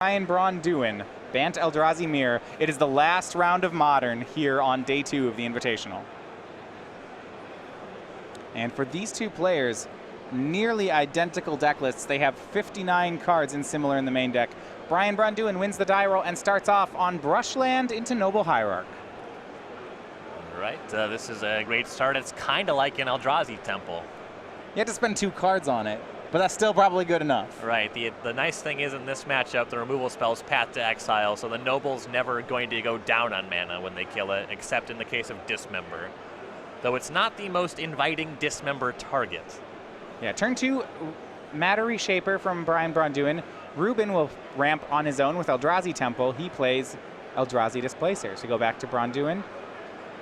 Braun-Duin, Bant Eldrazi Mirror. It is the last round of Modern here on day 2 of the Invitational. And for these two players, nearly identical deck lists. They have 59 cards in similar in the main deck. Braun-Duin wins the die roll and starts off on Brushland into Noble Hierarch. All right, this is a great start. It's kind of like an Eldrazi Temple. You have to spend 2 cards on it, but that's still probably good enough. Right. The nice thing is in this matchup, the removal spell's Path to Exile, so the Noble's never going to go down on mana when they kill it, except in the case of Dismember. Though it's not the most inviting Dismember target. Yeah, turn 2, Matter Reshaper from Braun-Duin. Rubin will ramp on his own with Eldrazi Temple. He plays Eldrazi Displacer. So go back to Braun-Duin.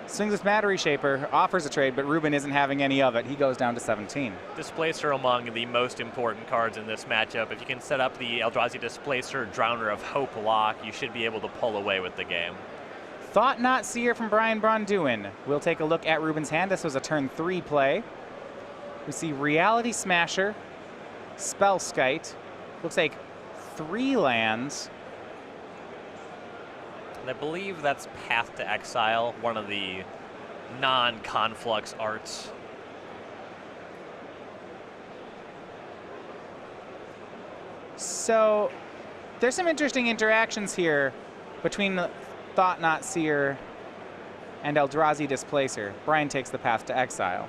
Swings with Matter Reshaper, offers a trade, but Rubin isn't having any of it. He goes down to 17. Displacer among the most important cards in this matchup. If you can set up the Eldrazi Displacer Drowner of Hope lock, you should be able to pull away with the game. Thought-Knot Seer from Braun-Duin. We'll take a look at Rubin's hand. This was a turn 3 play. We see Reality Smasher, Spellskite. Looks like 3 lands. And I believe that's Path to Exile, one of the non-conflux arts. So there's some interesting interactions here between Thought-Knot Seer and Eldrazi Displacer. Brian takes the Path to Exile.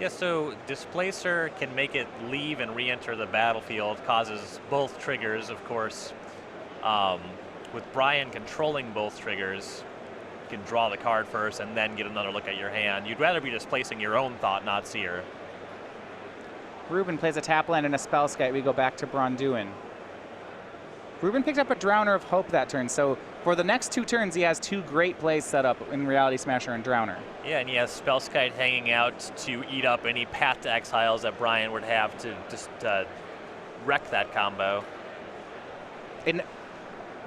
Yeah, so Displacer can make it leave and re-enter the battlefield, causes both triggers, of course. With Brian controlling both triggers, you can draw the card first and then get another look at your hand. You'd rather be displacing your own Thought-Knot Seer. Rubin plays a tap land and a Spellskite. We go back to Braun-Duin. Rubin picked up a Drowner of Hope that turn, so for the next 2 turns, he has 2 great plays set up in Reality Smasher and Drowner. Yeah, and he has Spellskite hanging out to eat up any Path to Exiles that Brian would have to just wreck that combo.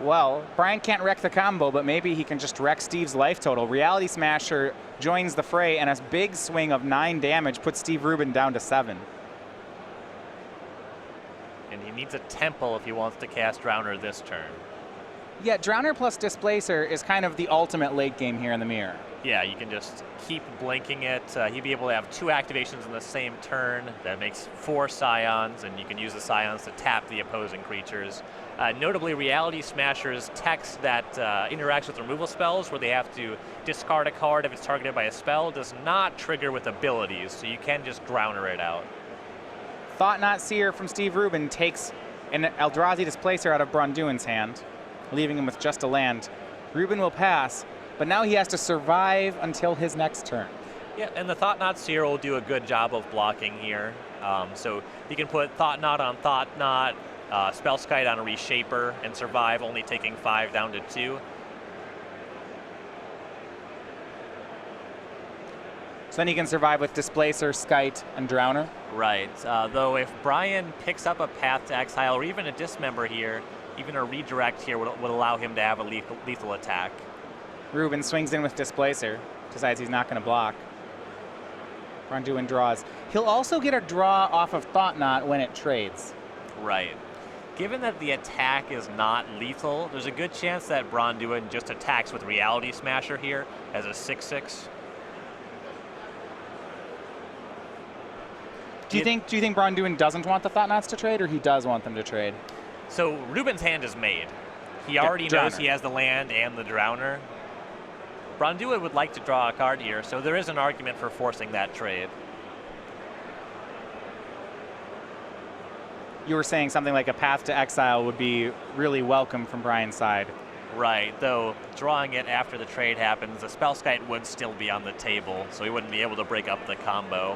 Well, Brian can't wreck the combo, but maybe he can just wreck Steve's life total. Reality Smasher joins the fray, and a big swing of 9 damage puts Steve Rubin down to 7. And he needs a Temple if he wants to cast Drowner this turn. Yeah, Drowner plus Displacer is kind of the ultimate late game here in the mirror. Yeah, you can just keep blinking it. He'd be able to have 2 activations in the same turn. That makes 4 Scions, and you can use the Scions to tap the opposing creatures. Notably, Reality Smasher's text that interacts with removal spells, where they have to discard a card if it's targeted by a spell, does not trigger with abilities, so you can just Drowner it out. Thought-Knot Seer from Steve Rubin takes an Eldrazi Displacer out of Braun-Duin's hand, leaving him with just a land. Rubin will pass, but now he has to survive until his next turn. Yeah, and the Thought-Knot Seer will do a good job of blocking here. So you can put Thought-Knot on Thought-Knot, Spellskite on a Reshaper, and survive, only taking 5 down to 2. So then he can survive with Displacer, Skite, and Drowner. Right, though if Brian picks up a Path to Exile or even a Dismember here, even a redirect here would allow him to have a lethal attack. Rubin swings in with Displacer, decides he's not going to block. Braun-Duin draws. He'll also get a draw off of Thought-Knot when it trades. Right. Given that the attack is not lethal, there's a good chance that Braun-Duin just attacks with Reality Smasher here as a 6/6. Do you think Braun-Duin doesn't want the Thought-Knots to trade, or he does want them to trade? So Rubin's hand is made. He already knows he has the land and the Drowner. Braun-Duin would like to draw a card here, so there is an argument for forcing that trade. You were saying something like a Path to Exile would be really welcome from Brian's side. Right, though drawing it after the trade happens, the Spellskite would still be on the table, so he wouldn't be able to break up the combo.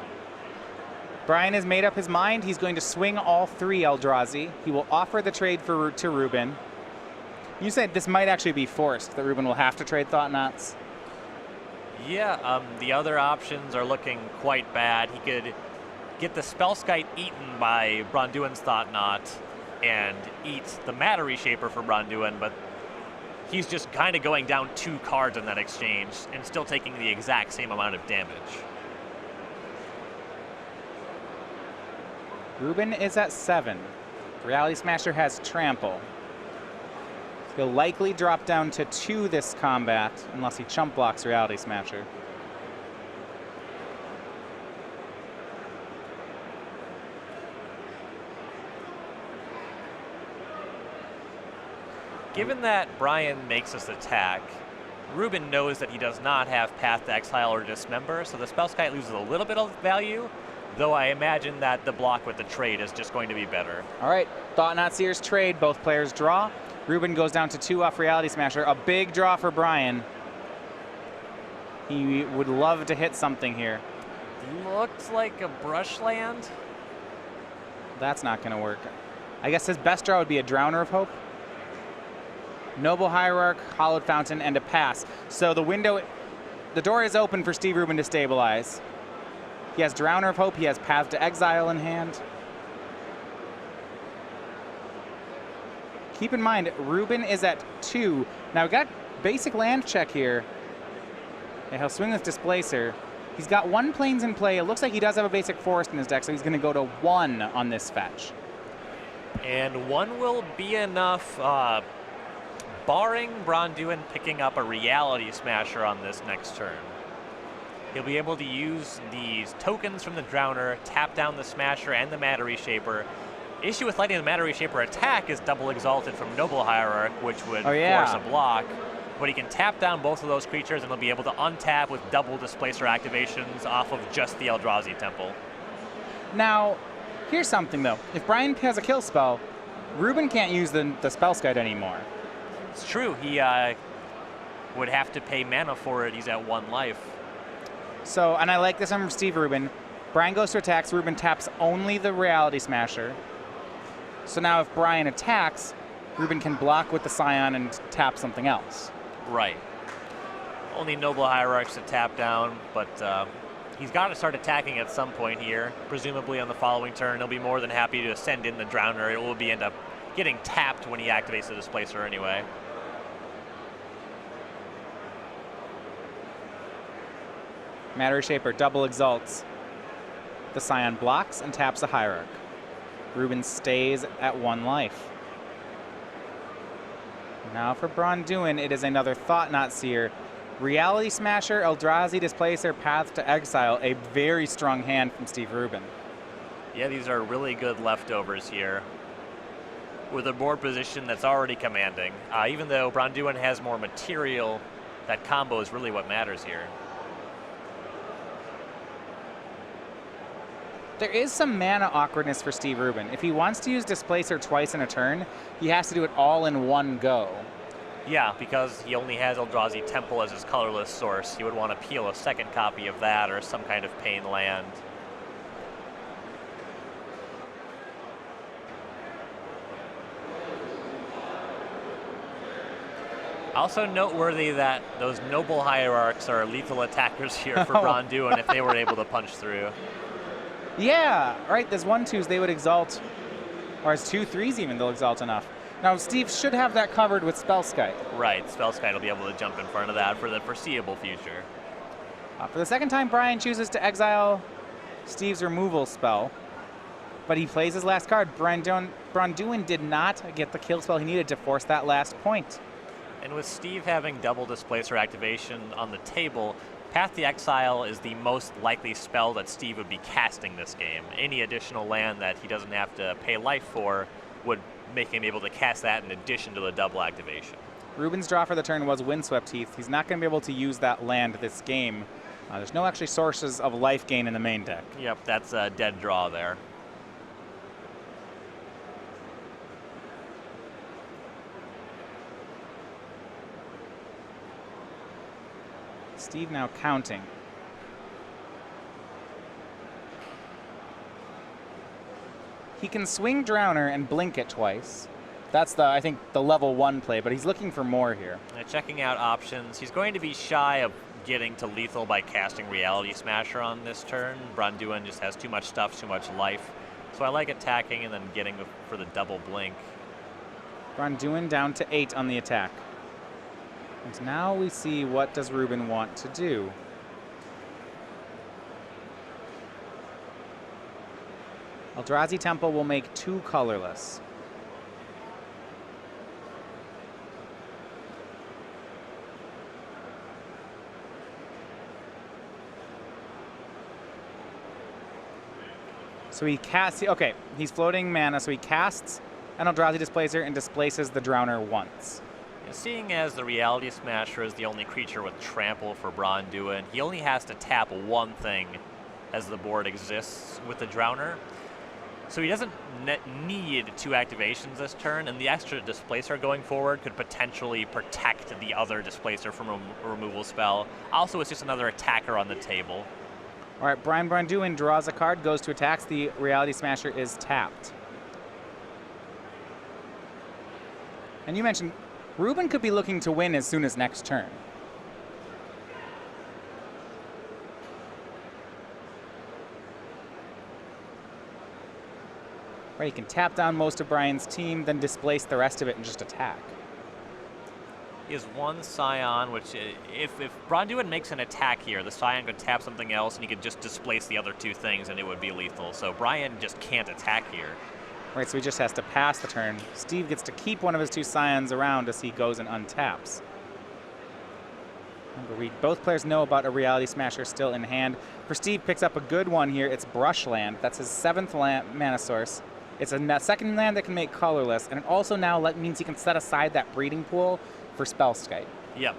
Brian has made up his mind. He's going to swing all 3 Eldrazi. He will offer the trade to Rubin. You said this might actually be forced, that Rubin will have to trade Thought-Knots. Yeah, the other options are looking quite bad. He could get the Spellskite eaten by Braun-Duin's Thought-Knot and eat the Matter Reshaper for Braun-Duin, but he's just kind of going down 2 cards in that exchange and still taking the exact same amount of damage. Rubin is at 7. Reality Smasher has Trample. He'll likely drop down to 2 this combat unless he chump blocks Reality Smasher. Given that Brian makes this attack, Rubin knows that he does not have Path to Exile or Dismember, so the Spellskite loses a little bit of value, though I imagine that the block with the trade is just going to be better. All right, Thought-Knot Seer's trade. Both players draw. Rubin goes down to 2 off Reality Smasher. A big draw for Brian. He would love to hit something here. Looks like a brush land. That's not going to work. I guess his best draw would be a Drowner of Hope. Noble Hierarch, Hollowed Fountain, and a pass. So the door is open for Steve Rubin to stabilize. He has Drowner of Hope, he has Path to Exile in hand. Keep in mind, Rubin is at 2. Now we got basic land check here. Yeah, he'll swing with Displacer. He's got 1 Plains in play. It looks like he does have a basic forest in his deck, so he's going to go to 1 on this fetch. And 1 will be enough, barring Braun-Duin picking up a Reality Smasher on this next turn. He'll be able to use these tokens from the Drowner, tap down the Smasher and the Matter Reshaper. Issue with letting the Matter Reshaper attack is double exalted from Noble Hierarch, which would force a block. But he can tap down both of those creatures and he'll be able to untap with double Displacer activations off of just the Eldrazi Temple. Now, here's something though. If Brian has a kill spell, Rubin can't use the Spellskite anymore. It's true. He would have to pay mana for it. He's at 1 life. So, and I like this one from Steve Rubin. Brian goes to attacks. Rubin taps only the Reality Smasher. So now if Brian attacks, Rubin can block with the Scion and tap something else. Right. Only Noble Hierarchs to tap down, but he's got to start attacking at some point here. Presumably on the following turn, he'll be more than happy to send in the Drowner. It will end up getting tapped when he activates the Displacer anyway. Matter Shaper double exalts. The Scion blocks and taps a Hierarch. Rubin stays at 1 life. Now for Braun-Duin, it is another Thought-Knot Seer. Reality Smasher, Eldrazi Displacer, Path to Exile. A very strong hand from Steve Rubin. Yeah, these are really good leftovers here, with a board position that's already commanding. Even though Braun-Duin has more material, that combo is really what matters here. There is some mana awkwardness for Steve Rubin. If he wants to use Displacer twice in a turn, he has to do it all in one go. Yeah, because he only has Eldrazi Temple as his colorless source. He would want to peel a second copy of that or some kind of pain land. Also noteworthy that those Noble Hierarchs are lethal attackers here for Braun-Duin if they were able to punch through. Yeah, right, there's 1/2s they would exalt, or as 2/3s even, they'll exalt enough. Now, Steve should have that covered with Spellskite. Right, Spellskite will be able to jump in front of that for the foreseeable future. For the second time, Brian chooses to exile Steve's removal spell, but he plays his last card. Braun-Duin did not get the kill spell he needed to force that last point. And with Steve having double Displacer activation on the table, Path to Exile is the most likely spell that Steve would be casting this game. Any additional land that he doesn't have to pay life for would make him able to cast that in addition to the double activation. Rubin's draw for the turn was Windswept Heath. He's not going to be able to use that land this game. There's no actually sources of life gain in the main deck. Yep, that's a dead draw there. Steve now counting. He can swing Drowner and blink it twice. That's I think the level 1 play, but he's looking for more here. Checking out options. He's going to be shy of getting to lethal by casting Reality Smasher on this turn. Braun-Duin just has too much stuff, too much life. So I like attacking and then getting for the double blink. Braun-Duin down to 8 on the attack. And now we see what does Rubin want to do. Eldrazi Temple will make 2 colorless. So he casts, okay, he's floating mana, so he casts an Eldrazi Displacer and displaces the Drowner once. And seeing as the Reality Smasher is the only creature with trample for Braun-Duin, he only has to tap one thing as the board exists with the Drowner. So he doesn't need 2 activations this turn, and the extra Displacer going forward could potentially protect the other Displacer from a removal spell. Also, it's just another attacker on the table. All right, Braun-Duin draws a card, goes to attacks. The Reality Smasher is tapped. And you mentioned Rubin could be looking to win as soon as next turn. Right, he can tap down most of Brian's team, then displace the rest of it and just attack. He has 1 Scion, which if Braun-Duin makes an attack here, the Scion could tap something else and he could just displace the other 2 things and it would be lethal. So Brian just can't attack here. Right, so he just has to pass the turn. Steve gets to keep one of his 2 Scions around as he goes and untaps. Remember, both players know about a Reality Smasher still in hand. For Steve, picks up a good one here. It's Brushland. That's his 7th mana source. It's a second land that can make colorless, and it also now means he can set aside that breeding pool for Spellskite. Yep.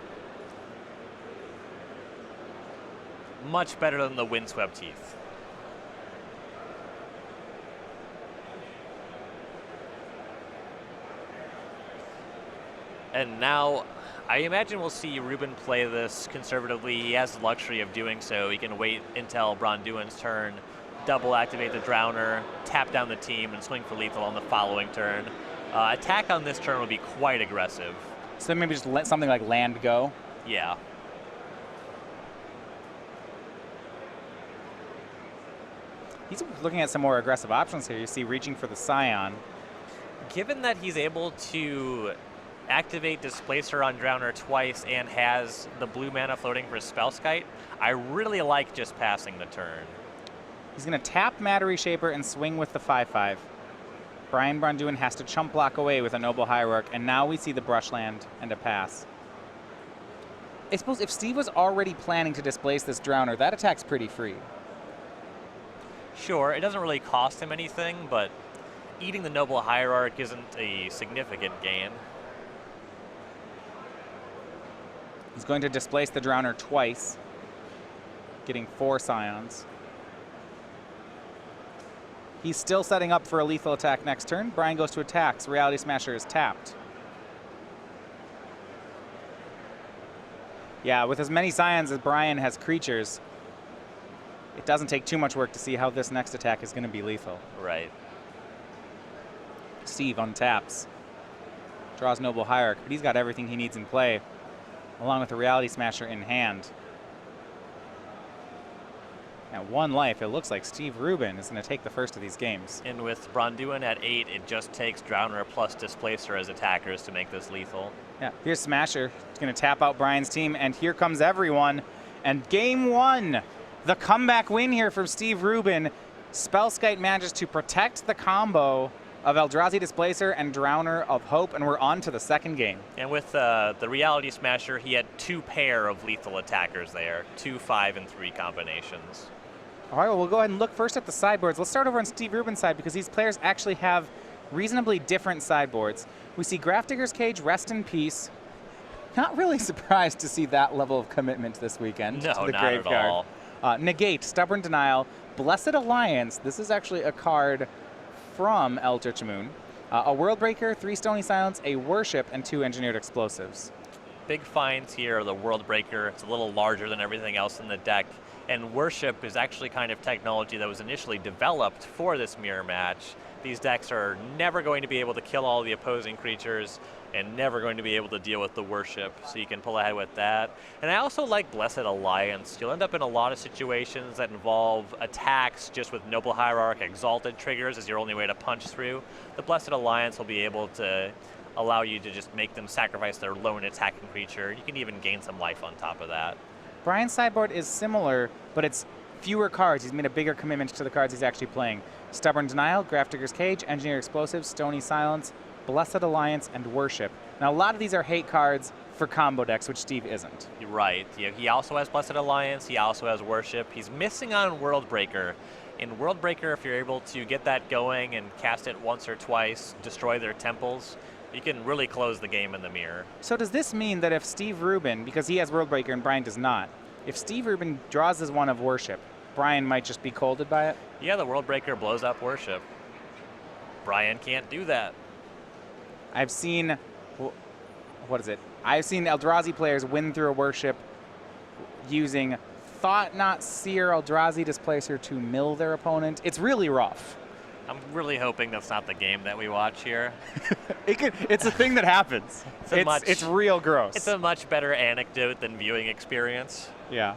Much better than the Windswept Teeth. And now, I imagine we'll see Rubin play this conservatively. He has the luxury of doing so. He can wait until Braun-Duin's turn, double activate the Drowner, tap down the team, and swing for lethal on the following turn. Attack on this turn will be quite aggressive. So maybe just let something like land go? Yeah. He's looking at some more aggressive options here. You see reaching for the Scion. Given that he's able to activate Displacer on Drowner twice and has the blue mana floating for Spellskite, I really like just passing the turn. He's going to tap Matter Reshaper and swing with the 5/5. Braun-Duin has to chump block away with a Noble Hierarch, and now we see the Brushland and a pass. I suppose if Steve was already planning to displace this Drowner, that attack's pretty free. Sure, it doesn't really cost him anything, but eating the Noble Hierarch isn't a significant gain. He's going to displace the Drowner twice, getting 4 Scions. He's still setting up for a lethal attack next turn. Brian goes to attacks. Reality Smasher is tapped. Yeah, with as many Scions as Brian has creatures, it doesn't take too much work to see how this next attack is going to be lethal. Right. Steve untaps. Draws Noble Hierarch, but he's got everything he needs in play, along with the Reality Smasher in hand. At 1 life, it looks like Steve Rubin is going to take the first of these games. And with Braun-Duin at 8, it just takes Drowner plus Displacer as attackers to make this lethal. Yeah, here's Smasher. It's going to tap out Brian's team, and here comes everyone. And game 1, the comeback win here from Steve Rubin. Spellskite manages to protect the combo of Eldrazi Displacer and Drowner of Hope, and we're on to the second game. And with the Reality Smasher, he had 2 pair of lethal attackers there, 2, 5, and 3 combinations. All right, well, we'll go ahead and look first at the sideboards. Let's start over on Steve Rubin's side because these players actually have reasonably different sideboards. We see Grafdigger's Cage, Rest in Peace. Not really surprised to see that level of commitment this weekend No, to the not graveyard. at all. Negate, Stubborn Denial, Blessed Alliance. This is actually a card from Eldritch Moon. A Worldbreaker, 3 Stony Silence, a Worship, and 2 Engineered Explosives. Big finds here, the Worldbreaker. It's a little larger than everything else in the deck. And Worship is actually kind of technology that was initially developed for this mirror match. These decks are never going to be able to kill all the opposing creatures and never going to be able to deal with the Worship, so you can pull ahead with that. And I also like Blessed Alliance. You'll end up in a lot of situations that involve attacks just with Noble Hierarch Exalted triggers as your only way to punch through. The Blessed Alliance will be able to allow you to just make them sacrifice their lone attacking creature. You can even gain some life on top of that. Brian's sideboard is similar, but it's fewer cards. He's made a bigger commitment to the cards he's actually playing. Stubborn Denial, Grafdigger's Cage, Engineer Explosive, Stony Silence, Blessed Alliance, and Worship. Now, a lot of these are hate cards for combo decks, which Steve isn't. You're right. He also has Blessed Alliance. He also has Worship. He's missing on Worldbreaker. In Worldbreaker, if you're able to get that going and cast it once or twice, destroy their temples, you can really close the game in the mirror. So does this mean that if Steve Rubin, because he has Worldbreaker and Brian does not, if Steve Rubin draws his one of Worship, Brian might just be colded by it? Yeah, the Worldbreaker blows up Worship. Brian can't do that. I've seen, what is it? I've seen Eldrazi players win through a Worship using Thought Not Seer Eldrazi Displacer to mill their opponent. It's really rough. I'm really hoping that's not the game that we watch here. It's a thing that happens. It's real gross. It's a much better anecdote than viewing experience. Yeah.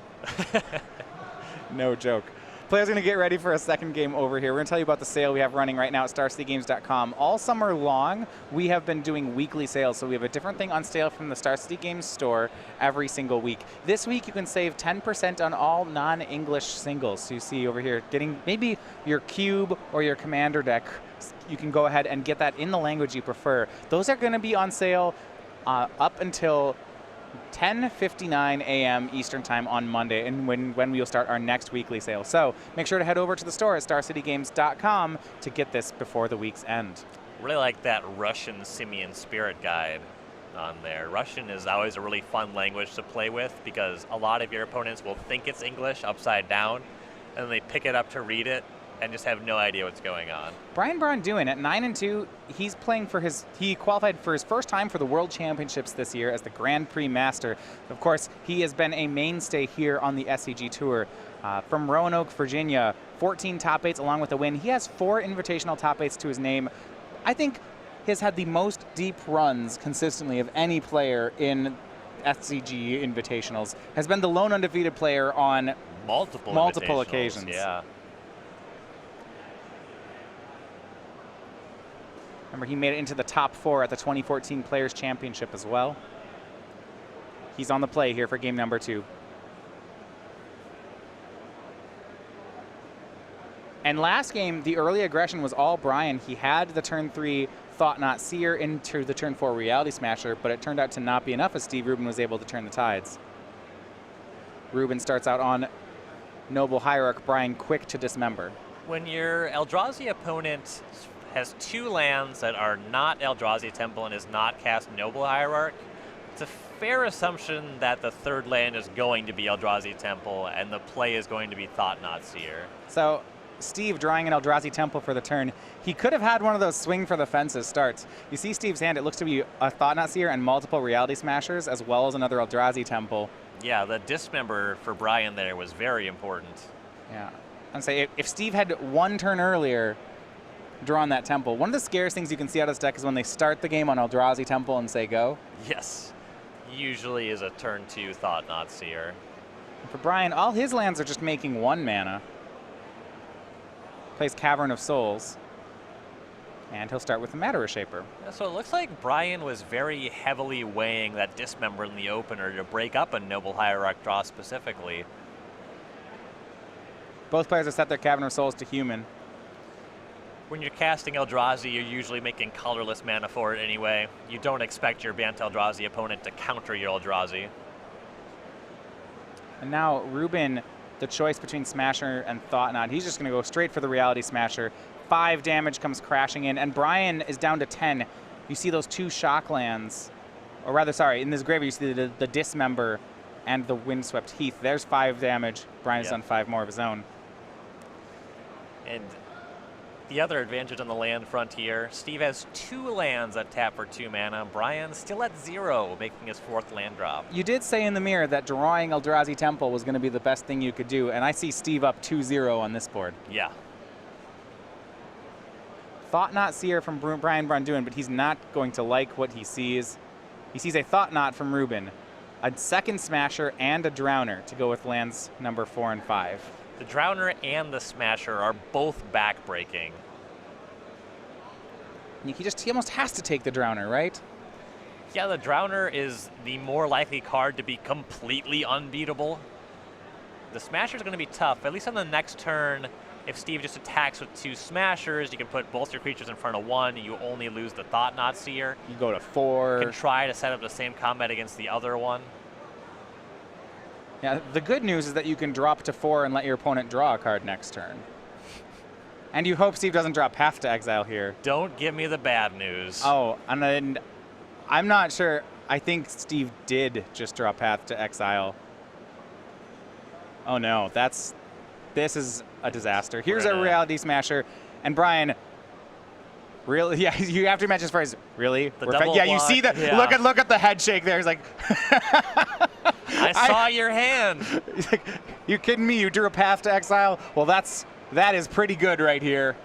No joke. Players are going to get ready for a second game over here. We're going to tell you about the sale we have running right now at StarCityGames.com. All summer long, we have been doing weekly sales, so we have a different thing on sale from the Star City Games store every single week. This week, you can save 10% on all non-English singles. So you see over here, getting maybe your Cube or your Commander deck, you can go ahead and get that in the language you prefer. Those are going to be on sale up until 10:59 a.m. Eastern Time on Monday, and when we will start our next weekly sale. So make sure to head over to the store at StarCityGames.com to get this before the week's end. Really like that Russian Simian Spirit Guide on there. Russian is always a really fun language to play with because a lot of your opponents will think it's English upside down, and then they pick it up to read it and just have no idea what's going on. Braun-Duin at 9-2, he's playing for he qualified for his first time for the World Championships this year as the Grand Prix Master. Of course, he has been a mainstay here on the SCG Tour. From Roanoke, Virginia, 14 top 8s along with a win. He has 4 invitational top 8s to his name. I think he's had the most deep runs consistently of any player in SCG Invitationals. Has been the lone undefeated player on multiple occasions. Yeah. Remember, he made it into the top 4 at the 2014 Players' Championship as well. He's on the play here for game number 2. And last game, the early aggression was all Brian. He had the turn 3 Thought Not Seer into the turn 4 Reality Smasher, but it turned out to not be enough as Steve Rubin was able to turn the tides. Rubin starts out on Noble Hierarch, Brian quick to dismember. When your Eldrazi opponent has 2 lands that are not Eldrazi Temple and is not cast Noble Hierarch, it's a fair assumption that the 3rd land is going to be Eldrazi Temple and the play is going to be Thought Not Seer. So Steve drawing an Eldrazi Temple for the turn. He could have had one of those swing for the fences starts. You see Steve's hand, it looks to be a Thought Not Seer and multiple Reality Smashers as well as another Eldrazi Temple. Yeah, the dismember for Brian there was very important. Yeah, and say if Steve had one turn earlier drawn that temple, one of the scariest things you can see out of this deck is when they start the game on Eldrazi Temple and say go. Yes, usually is a turn 2 Thought Not Seer. And for Brian, all his lands are just making 1 mana. Plays Cavern of Souls. And he'll start with the Matter Shaper. Yeah, so it looks like Brian was very heavily weighing that dismember in the opener to break up a Noble Hierarch draw specifically. Both players have set their Cavern of Souls to human. When you're casting Eldrazi, you're usually making colorless mana for it anyway. You don't expect your Bant Eldrazi opponent to counter your Eldrazi. And now Rubin, the choice between Smasher and Thought Not. He's just going to go straight for the Reality Smasher. 5 damage comes crashing in, and Brian is down to 10. You see those 2 shock lands, or rather, sorry, in this graveyard you see the Dismember and the Windswept Heath. There's 5 damage. Brian has done 5 more of his own. And the other advantage on the land front here, Steve has 2 lands that tap for 2 mana. Brian's still at 0, making his 4th land drop. You did say in the mirror that drawing Eldrazi Temple was going to be the best thing you could do, and I see Steve up 2-0 on this board. Yeah. Thought Not Seer from Braun-Duin, but he's not going to like what he sees. He sees a Thought Not from Rubin, a second Smasher, and a Drowner to go with lands number 4 and 5. The Drowner and the Smasher are both backbreaking. He almost has to take the Drowner, right? Yeah, the Drowner is the more likely card to be completely unbeatable. The Smasher is going to be tough. At least on the next turn, If Steve just attacks with 2 smashers, you can put both your creatures in front of 1. You only lose the Thought-Knot Seer. You go to 4. You can try to set up the same combat against the other one. Yeah, the good news is that you can drop to 4 and let your opponent draw a card next turn. And you hope Steve doesn't drop Path to Exile here. Don't give me the bad news. Oh, and then I'm not sure. I think Steve did just draw Path to Exile. Oh no, this is a disaster. Here's a Reality Smasher, and Brian. Really? Yeah, you have to match his phrase. Really? Yeah, you see that? Yeah. Look at the head shake there. He's like, I saw your hand. He's like, you kidding me? You drew a Path to Exile? Well, that is pretty good right here.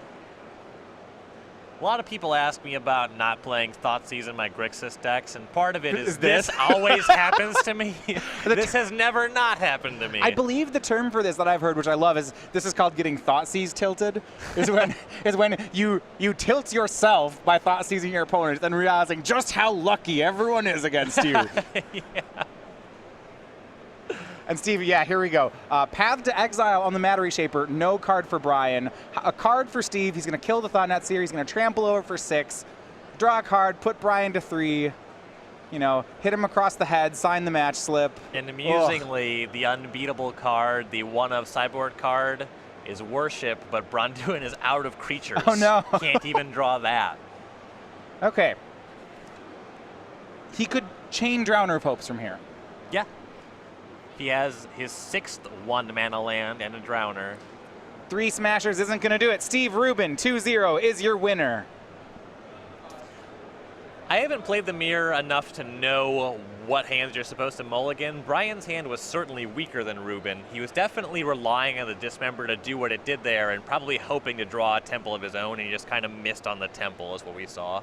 A lot of people ask me about not playing Thoughtseize in my Grixis decks, and part of it is this? this always happens to me. This has never not happened to me. I believe the term for this that I've heard, which I love, is this is called getting Thoughtseize tilted. is when you tilt yourself by Thoughtseizing your opponent, then realizing just how lucky everyone is against you. Yeah. And Steve, yeah, here we go. Path to Exile on the Matter Reshaper, no card for Brian. A card for Steve, he's going to kill the Thought-Knot Seer, he's going to trample over for 6, draw a card, put Brian to 3, you know, hit him across the head, sign the match slip. And amusingly, the unbeatable card, the 1-of Sideboard card, is Worship, but Braun-Duin is out of creatures. Oh no. Can't even draw that. Okay. He could chain Drowner of Hopes from here. Yeah. He has his 6th 1-mana land and a Drowner. 3 Smashers isn't going to do it. Steve Rubin, 2-0, is your winner. I haven't played the mirror enough to know what hands you're supposed to mulligan. Brian's hand was certainly weaker than Rubin. He was definitely relying on the Dismember to do what it did there and probably hoping to draw a temple of his own, and he just kind of missed on the temple is what we saw.